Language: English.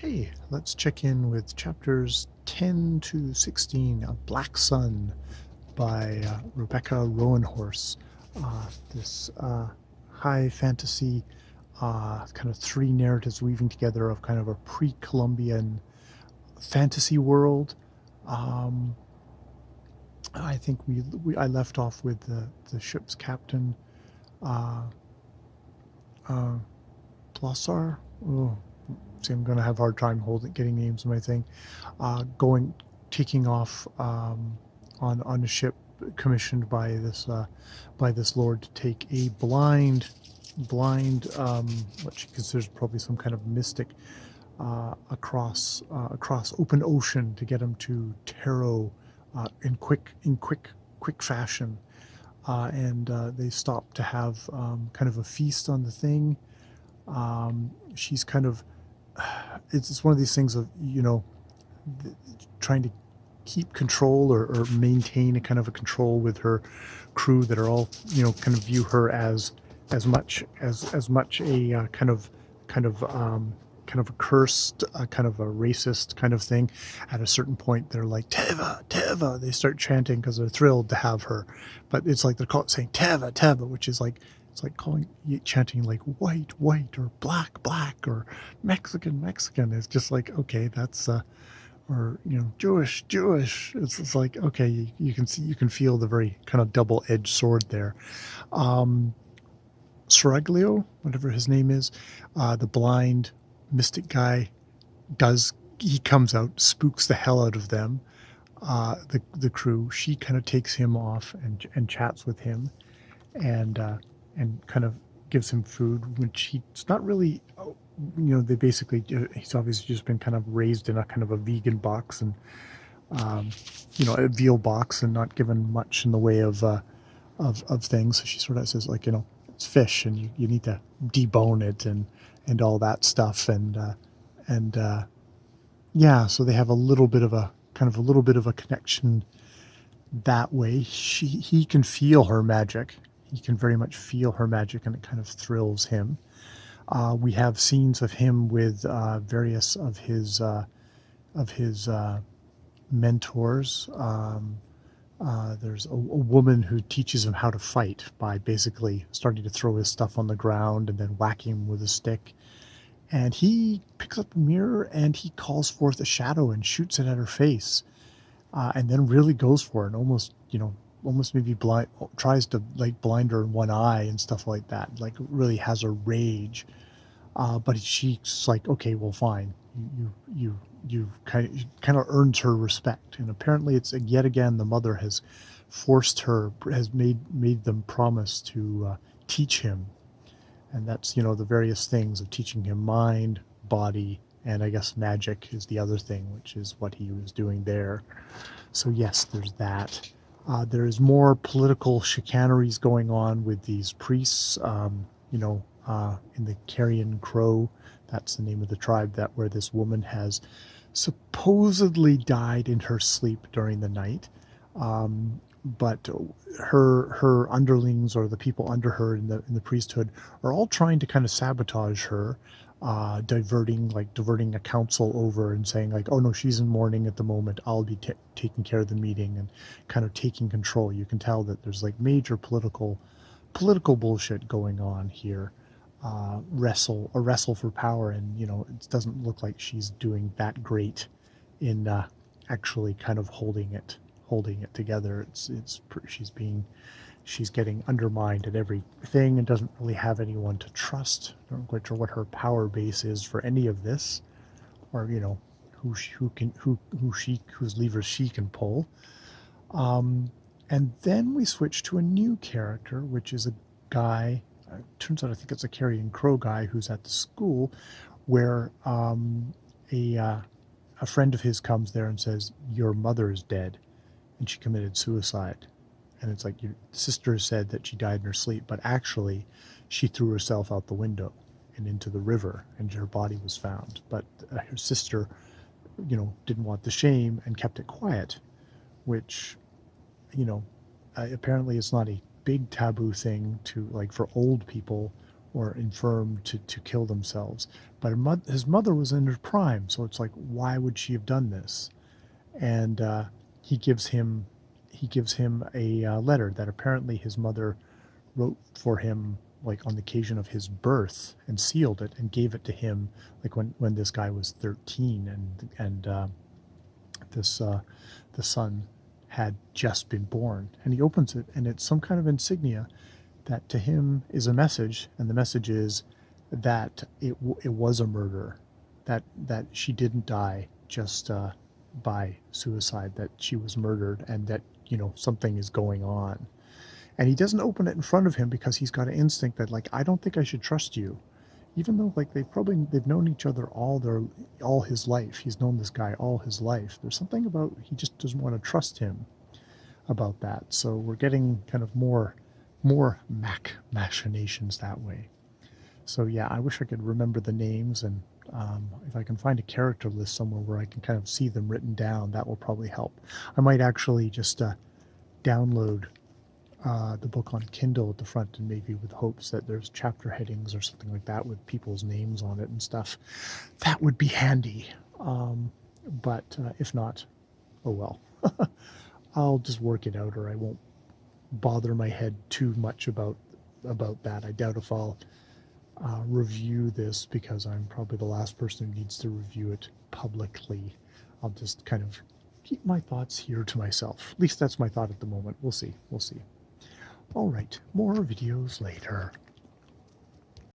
Hey, let's check in with chapters 10 to 16 of Blck Sn by Rebecca Roanhorse. This high fantasy, kind of three narratives weaving together of kind of a pre-Columbian fantasy world. Um, I think I left off with the ship's captain, uh, uh, Blossar. Oh, see, I'm going to have a hard time getting names of my thing. Taking off on a ship commissioned by this lord to take a blind what she considers probably some kind of mystic across open ocean to get him to Tarot in quick fashion. And they stop to have kind of a feast on the thing. She's kind of it's one of these things of trying to keep control or maintain a kind of a control with her crew that are all kind of view her as much a kind of a cursed, kind of a racist kind of thing. At a certain point, they're like Teva, Teva. They start chanting because they're thrilled to have her, but it's like they're saying Teva, Teva, which is like it's like chanting like white, white, or black, black, or Mexican, Mexican. It's just like, okay, that's or Jewish, Jewish. It's like, okay, you can see, you can feel the very kind of double-edged sword there. um Seraglio, whatever his name is, the blind mystic guy, he comes out, spooks the hell out of them, the crew. She kind of takes him off and chats with him, and kind of gives him food, which he's not really. They basically, he's obviously just been kind of raised in a kind of a vegan box, and um, a veal box, and not given much in the way of things. So she sort of says, like, it's fish, and you need to debone it, and all that stuff, and yeah. So they have a little bit of a connection that way. He can feel her magic. He can very much feel her magic, and it kind of thrills him. We have scenes of him with various of his mentors. There's a woman who teaches him how to fight by basically starting to throw his stuff on the ground and then whacking him with a stick. And he picks up a mirror and he calls forth a shadow and shoots it at her face, and then really goes for it, and almost maybe tries to like blind her in one eye and stuff like that. Like, really has a rage. But she's like, okay, well, fine. You kind of earns her respect, and apparently it's yet again the mother has made them promise to teach him, and that's the various things of teaching him mind, body, and I guess magic is the other thing, which is what he was doing there. So yes, there's that. There's more political chicaneries going on with these priests. In the Carrion Crow, that's the name of the tribe where this woman has supposedly died in her sleep during the night. But her underlings, or the people under her in the priesthood, are all trying to kind of sabotage her, diverting a council over and saying, like, oh no, she's in mourning at the moment, I'll be taking care of the meeting, and kind of taking control. You can tell that there's like major political bullshit going on here. A wrestle for power, and it doesn't look like she's doing that great in actually kind of holding it together. She's getting undermined at everything, and doesn't really have anyone to trust. I'm not quite sure what her power base is for any of this, or whose levers she can pull. And then we switch to a new character, which is a guy. Turns out I think it's a Carrion Crow guy who's at the school, where a friend of his comes there and says, your mother is dead and she committed suicide. And it's like, your sister said that she died in her sleep, but actually she threw herself out the window and into the river, and her body was found. But her sister didn't want the shame and kept it quiet, which apparently it's not a big taboo thing to, like, for old people or infirm to kill themselves. But his mother was in her prime, so it's like, why would she have done this? And he gives him a letter that apparently his mother wrote for him, like on the occasion of his birth, and sealed it and gave it to him, like when this guy was 13, and this the son had just been born. And he opens it, and it's some kind of insignia that to him is a message, and the message is that it was a murder, that she didn't die just by suicide, that she was murdered, and that, you know, something is going on. And he doesn't open it in front of him because he's got an instinct that, like, I don't think I should trust you, even though, like, they've known each other all his life. He's known this guy all his life. There's something about, he just doesn't want to trust him about that. So we're getting kind of more machinations that way. So yeah, I wish I could remember the names, and if I can find a character list somewhere where I can kind of see them written down, that will probably help. I might actually just download the book on Kindle at the front, and maybe with hopes that there's chapter headings or something like that with people's names on it and stuff. That would be handy. But if not, oh well. I'll just work it out, or I won't bother my head too much about that. I doubt if I'll review this, because I'm probably the last person who needs to review it publicly. I'll just kind of keep my thoughts here to myself. At least that's my thought at the moment. We'll see. All right, more videos later.